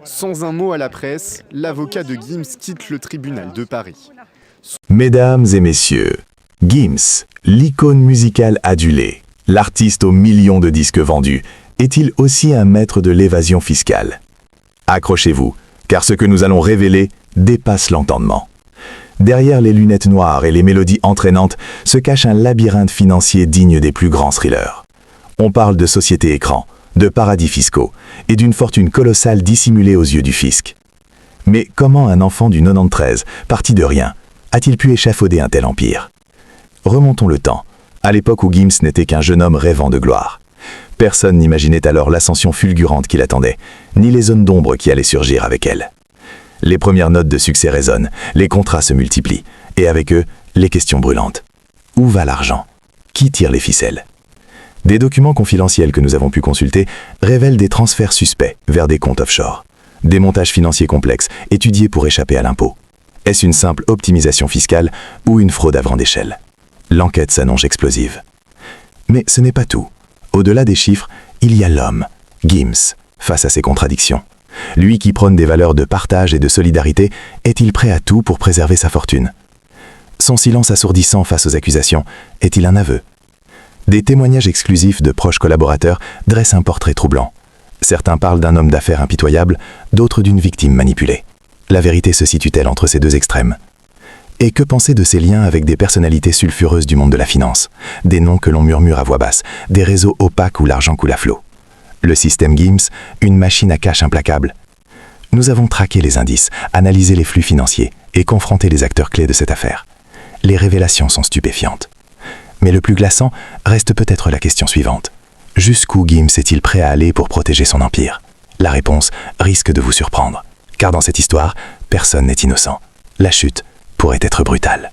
Sans un mot à la presse, l'avocat de Gims quitte le tribunal de Paris. Mesdames et messieurs, Gims, l'icône musicale adulée, l'artiste aux millions de disques vendus, est-il aussi un maître de l'évasion fiscale? Accrochez-vous, car ce que nous allons révéler dépasse l'entendement. Derrière les lunettes noires et les mélodies entraînantes se cache un labyrinthe financier digne des plus grands thrillers. On parle de sociétés écrans, de paradis fiscaux et d'une fortune colossale dissimulée aux yeux du fisc. Mais comment un enfant du 93, parti de rien, a-t-il pu échafauder un tel empire? Remontons le temps, à l'époque où Gims n'était qu'un jeune homme rêvant de gloire. Personne n'imaginait alors l'ascension fulgurante qui l'attendait, ni les zones d'ombre qui allaient surgir avec elle. Les premières notes de succès résonnent, les contrats se multiplient, et avec eux, les questions brûlantes. Où va l'argent? Qui tire les ficelles? Des documents confidentiels que nous avons pu consulter révèlent des transferts suspects vers des comptes offshore, des montages financiers complexes étudiés pour échapper à l'impôt. Est-ce une simple optimisation fiscale ou une fraude à grande échelle? L'enquête s'annonce explosive. Mais ce n'est pas tout. Au-delà des chiffres, il y a l'homme, Gims, face à ces contradictions. Lui qui prône des valeurs de partage et de solidarité, est-il prêt à tout pour préserver sa fortune? Son silence assourdissant face aux accusations, est-il un aveu? Des témoignages exclusifs de proches collaborateurs dressent un portrait troublant. Certains parlent d'un homme d'affaires impitoyable, d'autres d'une victime manipulée. La vérité se situe-t-elle entre ces deux extrêmes? Et que penser de ces liens avec des personnalités sulfureuses du monde de la finance, des noms que l'on murmure à voix basse, des réseaux opaques où l'argent coule à flot? Le système Gims, une machine à cash implacable. Nous avons traqué les indices, analysé les flux financiers et confronté les acteurs clés de cette affaire. Les révélations sont stupéfiantes. Mais le plus glaçant reste peut-être la question suivante. Jusqu'où Gims est-il prêt à aller pour protéger son empire? La réponse risque de vous surprendre, car dans cette histoire, personne n'est innocent. La chute pourrait être brutale.